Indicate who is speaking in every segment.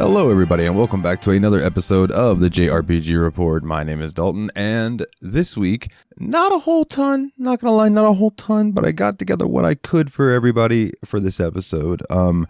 Speaker 1: Hello everybody and welcome back to another episode of the JRPG Report. My name is Dalton and this week, not a whole ton, not gonna lie, not a whole ton, but I got together what I could for everybody for this episode. I'm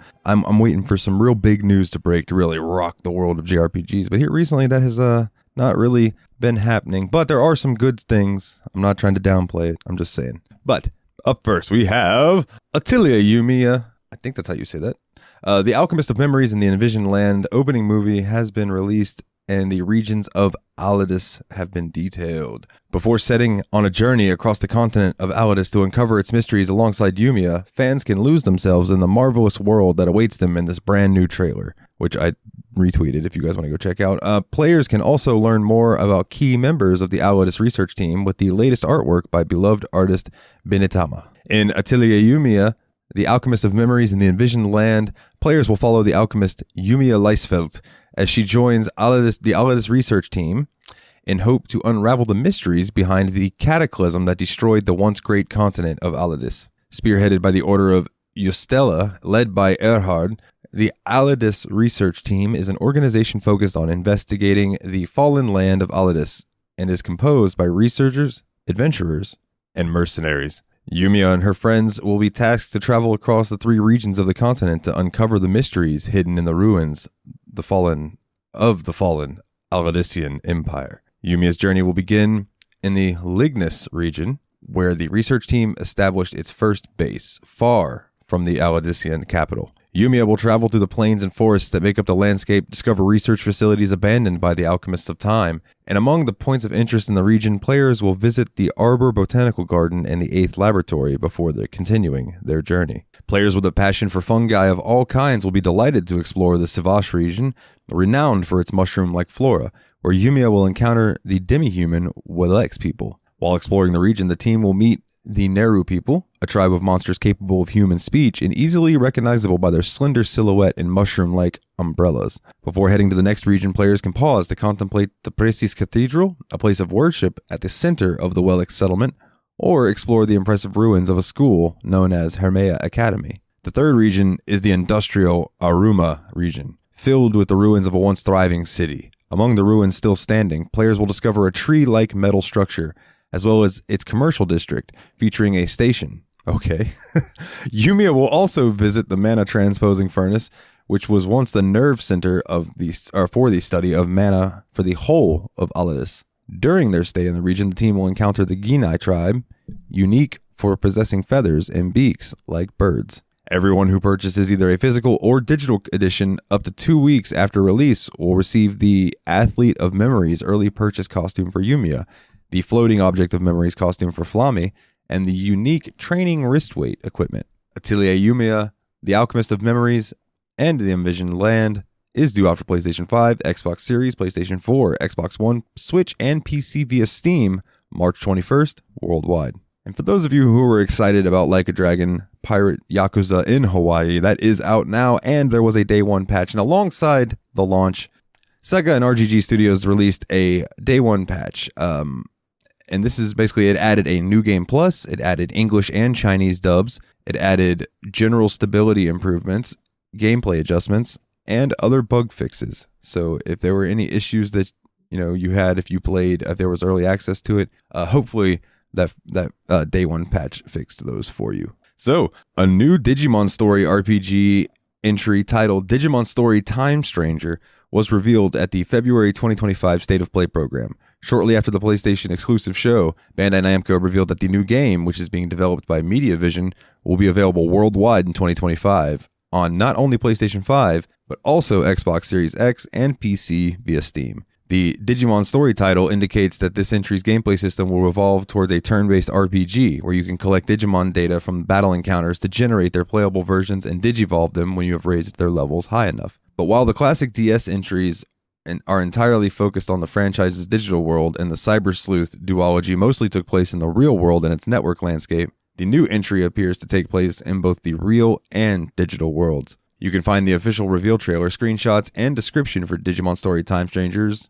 Speaker 1: waiting for some real big news to break to really rock the world of JRPGs, but here recently that has not really been happening, but there are some good things. I'm not trying to downplay it, I'm just saying. But up first we have Atelier Yumia. I think that's how you say that. The Alchemist of Memories and the Envisioned Land opening movie has been released and the regions of Alidus have been detailed. Before setting on a journey across the continent of Alidus to uncover its mysteries alongside Yumia, fans can lose themselves in the marvelous world that awaits them in this brand new trailer, which I retweeted if you guys want to go check out. Players can also learn more about key members of the Alidus research team with the latest artwork by beloved artist Benetama. In Atelier Yumia, the Alchemist of Memories and the Envisioned Land, players will follow the alchemist Yumia Leisfeld as she joins the Alidus research team in hope to unravel the mysteries behind the cataclysm that destroyed the once great continent of Alidus. Spearheaded by the Order of Justella, led by Erhard, the Alidus research team is an organization focused on investigating the fallen land of Alidus and is composed by researchers, adventurers, and mercenaries. Yumia and her friends will be tasked to travel across the three regions of the continent to uncover the mysteries hidden in the ruins of the fallen Alidusian Empire. Yumia's journey will begin in the Lignus region, where the research team established its first base, far from the Alidusian capital. Yumia will travel through the plains and forests that make up the landscape, discover research facilities abandoned by the Alchemists of Time, and among the points of interest in the region, players will visit the Arbor Botanical Garden and the 8th Laboratory before they're continuing their journey. Players with a passion for fungi of all kinds will be delighted to explore the Sivash region, renowned for its mushroom-like flora, where Yumia will encounter the demi-human Welex people. While exploring the region, the team will meet the Neru people, a tribe of monsters capable of human speech and easily recognizable by their slender silhouette and mushroom-like umbrellas. Before heading to the next region, players can pause to contemplate the Precis Cathedral, a place of worship at the center of the Welex settlement, or explore the impressive ruins of a school known as Hermea Academy. The third region is the industrial Aruma region, filled with the ruins of a once thriving city. Among the ruins still standing, players will discover a tree-like metal structure, as well as its commercial district, featuring a station. Okay. Yumia will also visit the mana transposing furnace, which was once the nerve center for the study of mana for the whole of Alidus. During their stay in the region, the team will encounter the Ginai tribe, unique for possessing feathers and beaks like birds. Everyone who purchases either a physical or digital edition up to 2 weeks after release will receive the Athlete of Memories early purchase costume for Yumia, the Floating Object of Memories costume for Flammy, and the unique training wrist weight equipment. Atelier Yumia, the Alchemist of Memories, and the Envisioned Land is due out for PlayStation 5, Xbox Series, PlayStation 4, Xbox One, Switch, and PC via Steam March 21st worldwide. And for those of you who were excited about Like a Dragon Pirate Yakuza in Hawaii, that is out now, and there was a day one patch. And alongside the launch, Sega and RGG Studios released a day one patch. And this is basically, it added a new game plus, it added English and Chinese dubs, it added general stability improvements, gameplay adjustments, and other bug fixes. So if there were any issues that you had if there was early access to it, hopefully that day one patch fixed those for you. So a new Digimon Story RPG entry titled Digimon Story Time Stranger was revealed at the February 2025 State of Play program. Shortly after the PlayStation exclusive show, Bandai Namco revealed that the new game, which is being developed by MediaVision, will be available worldwide in 2025 on not only PlayStation 5, but also Xbox Series X and PC via Steam. The Digimon Story title indicates that this entry's gameplay system will evolve towards a turn-based RPG, where you can collect Digimon data from battle encounters to generate their playable versions and digivolve them when you have raised their levels high enough. But while the classic DS entries are entirely focused on the franchise's digital world and the Cyber Sleuth duology mostly took place in the real world and its network landscape, the new entry appears to take place in both the real and digital worlds. You can find the official reveal trailer, screenshots, and description for Digimon Story Time Strangers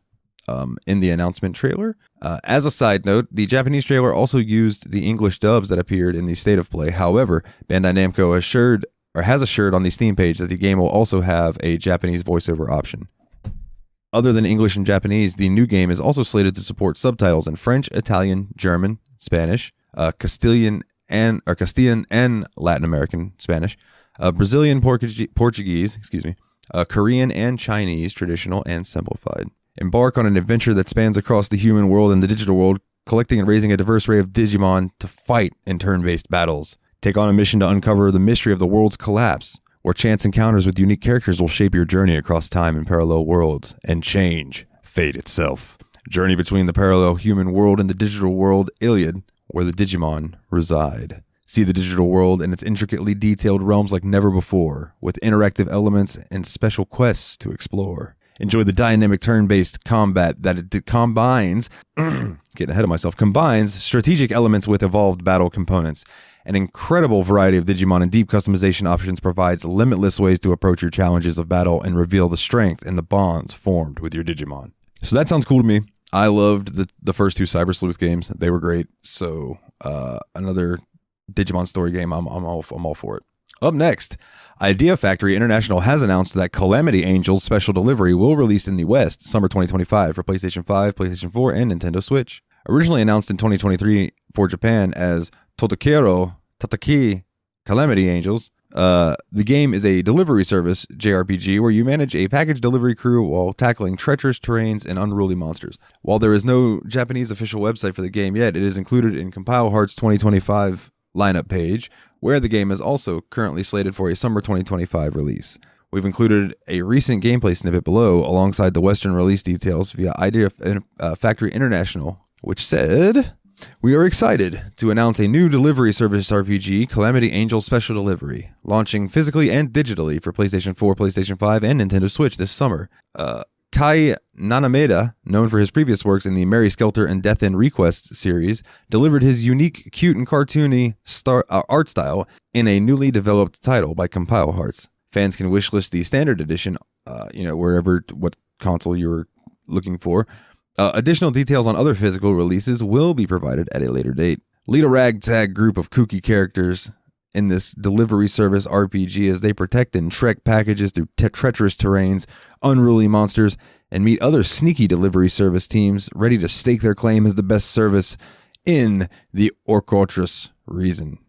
Speaker 1: in the announcement trailer. As a side note, the Japanese trailer also used the English dubs that appeared in the State of Play. However, Bandai Namco assured or has assured on the Steam page that the game will also have a Japanese voiceover option. Other than English and Japanese, the new game is also slated to support subtitles in French, Italian, German, Spanish, Castilian and Latin American Spanish, Brazilian Portuguese, Korean and Chinese, traditional and simplified. Embark on an adventure that spans across the human world and the digital world, collecting and raising a diverse array of Digimon to fight in turn-based battles. Take on a mission to uncover the mystery of the world's collapse, where chance encounters with unique characters will shape your journey across time and parallel worlds and change fate itself. Journey between the parallel human world and the digital world, Iliad, where the Digimon reside. See the digital world and its intricately detailed realms like never before, with interactive elements and special quests to explore. Enjoy the dynamic turn-based combat that it combines, getting ahead of myself, combines strategic elements with evolved battle components. An incredible variety of Digimon and deep customization options provides limitless ways to approach your challenges of battle and reveal the strength and the bonds formed with your Digimon. So that sounds cool to me. I loved the first two Cyber Sleuth games. They were great. So another Digimon Story game, I'm all for it. Up next, Idea Factory International has announced that Calamity Angels Special Delivery will release in the West summer 2025 for PlayStation 5, PlayStation 4, and Nintendo Switch. Originally announced in 2023 for Japan as Totokero Tataki Calamity Angels, the game is a delivery service JRPG where you manage a package delivery crew while tackling treacherous terrains and unruly monsters. While there is no Japanese official website for the game yet, it is included in Compile Heart's 2025 lineup page, where the game is also currently slated for a summer 2025 release. We've included a recent gameplay snippet below alongside the Western release details via Idea Factory International, which said, "We are excited to announce a new delivery service RPG, Calamity Angels Special Delivery, launching physically and digitally for PlayStation 4, PlayStation 5, and Nintendo Switch this summer." Kai Nanameda, known for his previous works in the Mary Skelter and Death End Request series, delivered his unique, cute, and cartoony art style in a newly developed title by Compile Hearts. Fans can wishlist the standard edition, what console you're looking for. Additional details on other physical releases will be provided at a later date. Lead a ragtag group of kooky characters in this delivery service RPG as they protect and trek packages through treacherous terrains, unruly monsters, and meet other sneaky delivery service teams ready to stake their claim as the best service in the Orcotras region.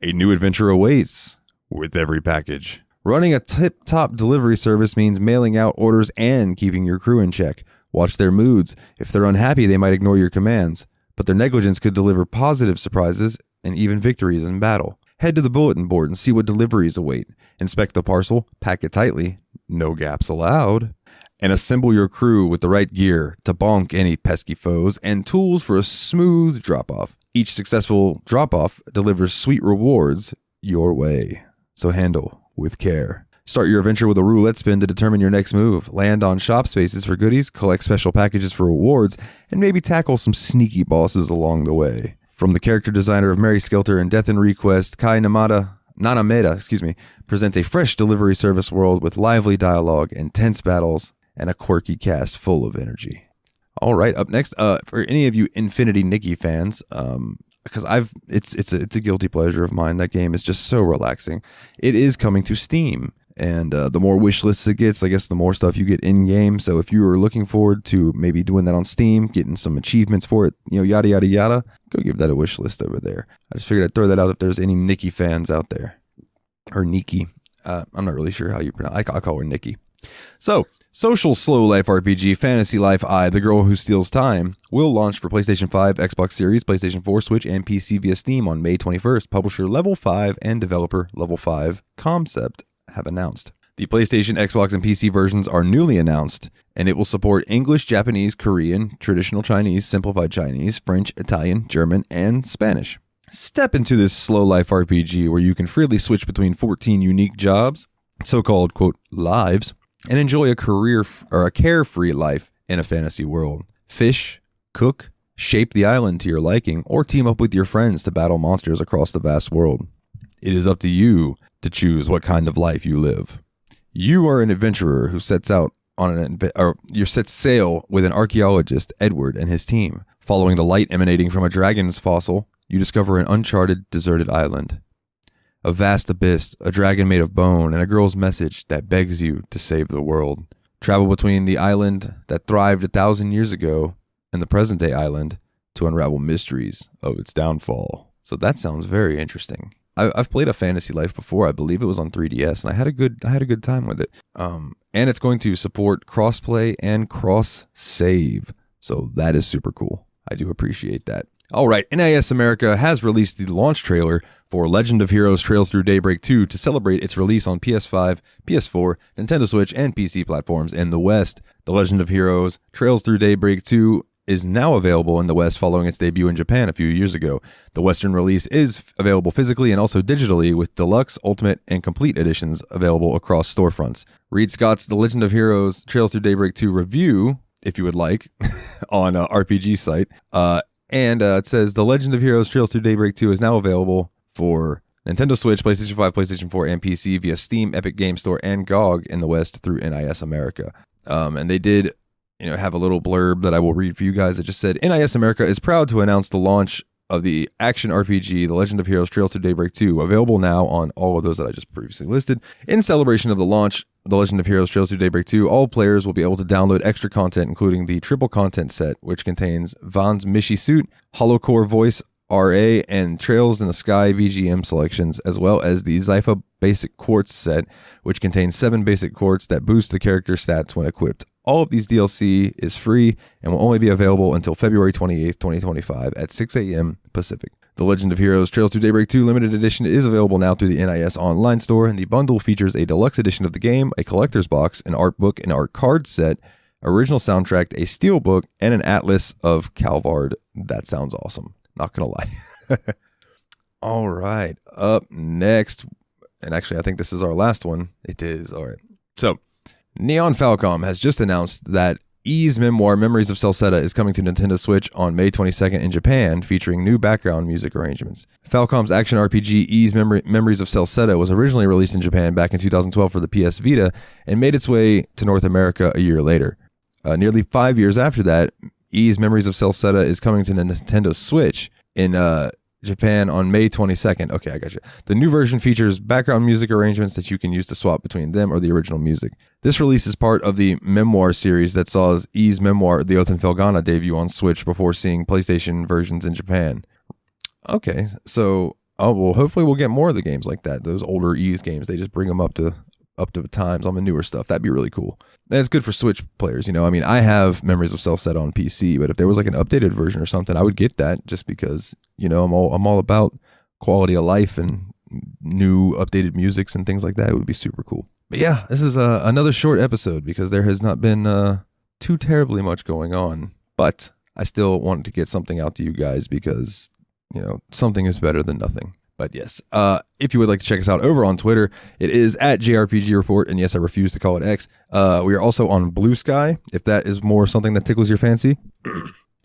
Speaker 1: A new adventure awaits with every package. Running a tip-top delivery service means mailing out orders and keeping your crew in check. Watch their moods. If they're unhappy, they might ignore your commands, but their negligence could deliver positive surprises and even victories in battle. Head to the bulletin board and see what deliveries await. Inspect the parcel, pack it tightly, no gaps allowed, and assemble your crew with the right gear to bonk any pesky foes and tools for a smooth drop-off. Each successful drop-off delivers sweet rewards your way, so handle with care. Start your adventure with a roulette spin to determine your next move. Land on shop spaces for goodies, collect special packages for rewards, and maybe tackle some sneaky bosses along the way. From the character designer of Mary Skelter and Death and Request, Kai Nanameda, presents a fresh delivery service world with lively dialogue, intense battles, and a quirky cast full of energy. All right, up next, for any of you Infinity Nikki fans, because it's a guilty pleasure of mine. That game is just so relaxing. It is coming to Steam. And the more wish lists it gets, I guess the more stuff you get in game. So if you are looking forward to maybe doing that on Steam, getting some achievements for it, yada, yada, yada, go give that a wish list over there. I just figured I'd throw that out if there's any Nikki fans out there. Or Nikki. I'm not really sure how you pronounce it. I'll call her Nikki. So, social slow life RPG Fantasy Life I, The Girl Who Steals Time, will launch for PlayStation 5, Xbox Series, PlayStation 4, Switch, and PC via Steam on May 21st. Publisher Level 5 and developer Level 5 Concept have announced. The PlayStation, Xbox, and PC versions are newly announced, and it will support English, Japanese, Korean, traditional Chinese, simplified Chinese, French, Italian, German, and Spanish. Step into this slow life RPG where you can freely switch between 14 unique jobs, so-called, quote, lives, and enjoy a carefree life in a fantasy world. Fish, cook, shape the island to your liking, or team up with your friends to battle monsters across the vast world. It is up to you to choose what kind of life you live. You are an adventurer who sets out on you set sail with an archaeologist, Edward, and his team. Following the light emanating from a dragon's fossil, you discover an uncharted, deserted island. a vast abyss, a dragon made of bone, and a girl's message that begs you to save the world. Travel between the island that thrived 1,000 years ago and the present-day island to unravel mysteries of its downfall. So that sounds very interesting. I've played a Fantasy Life before. I believe it was on 3DS, and I had a good time with it. And it's going to support crossplay and cross-save. So that is super cool. I do appreciate that. All right, NIS America has released the launch trailer for Legend of Heroes Trails Through Daybreak 2 to celebrate its release on PS5, PS4, Nintendo Switch, and PC platforms in the West. The Legend of Heroes Trails Through Daybreak 2 is now available in the West following its debut in Japan a few years ago. The Western release is available physically and also digitally, with deluxe, ultimate, and complete editions available across storefronts. Read Scott's The Legend of Heroes Trails Through Daybreak 2 review, if you would like, on RPG site. And it says, The Legend of Heroes Trails Through Daybreak 2 is now available for Nintendo Switch, PlayStation 5, PlayStation 4, and PC via Steam, Epic Game Store, and GOG in the West through NIS America. And they did have a little blurb that I will read for you guys that just said, NIS America is proud to announce the launch of the action RPG, The Legend of Heroes Trails Through Daybreak 2, available now on all of those that I just previously listed. In celebration of the launch of The Legend of Heroes Trails Through Daybreak 2, all players will be able to download extra content, including the triple content set, which contains Van's Mishi suit, Holocore voice RA, and Trails in the Sky VGM selections, as well as the Zypha Basic Quartz set, which contains 7 basic quartz that boost the character stats when equipped. All of these DLC is free and will only be available until February 28th, 2025 at 6 a.m. Pacific. The Legend of Heroes Trails Through Daybreak 2 Limited Edition is available now through the NIS Online Store, and the bundle features a deluxe edition of the game, a collector's box, an art book, an art card set, original soundtrack, a steel book, and an atlas of Calvard. That sounds awesome. Not gonna lie. All right, up next, and actually I think this is our last one. It is. All right. So, Neon Falcom has just announced that Ys memoir Memories of Celceta is coming to Nintendo Switch on May 22nd in Japan, featuring new background music arrangements. Falcom's action RPG Ys Memories of Celceta was originally released in Japan back in 2012 for the PS Vita and made its way to North America a year later. Nearly 5 years after that, Ys Memories of Celceta is coming to the Nintendo Switch in Japan on May 22nd. Okay, I got you. The new version features background music arrangements that you can use to swap between them or the original music. This release is part of the Memoir series that saw Ys Memoir, the Oath and Felghana debut on Switch before seeing PlayStation versions in Japan. Okay, so hopefully we'll get more of the games like that. Those older Ys games, they just bring them up to the times on the newer stuff. That'd be really cool. And it's good for Switch players, I mean, I have Memories of Celceta on PC, but if there was like an updated version or something, I would get that just because, I'm all about quality of life and new updated musics and things like that. It would be super cool. But yeah, this is another short episode because there has not been too terribly much going on, but I still wanted to get something out to you guys because, something is better than nothing. But yes, if you would like to check us out over on Twitter, it is at JRPG Report. And yes, I refuse to call it X. We are also on Blue Sky, if that is more something that tickles your fancy.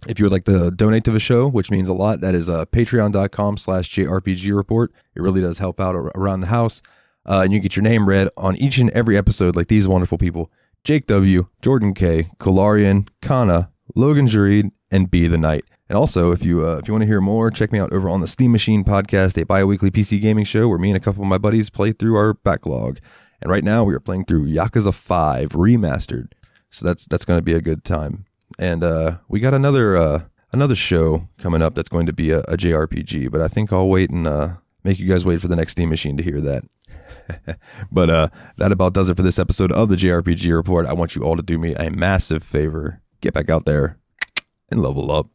Speaker 1: If you would like to donate to the show, which means a lot, that is patreon.com/JRPG Report. It really does help out around the house. And you get your name read on each and every episode like these wonderful people: Jake W., Jordan K., Kularian, Kana, Logan Joreid, and B the Knight. And also, if you want to hear more, check me out over on the Steam Machine Podcast, a bi-weekly PC gaming show where me and a couple of my buddies play through our backlog. And right now, we are playing through Yakuza 5 Remastered. So that's going to be a good time. And we got another show coming up that's going to be a JRPG, but I think I'll wait and make you guys wait for the next Steam Machine to hear that. But that about does it for this episode of the JRPG Report. I want you all to do me a massive favor. Get back out there and level up.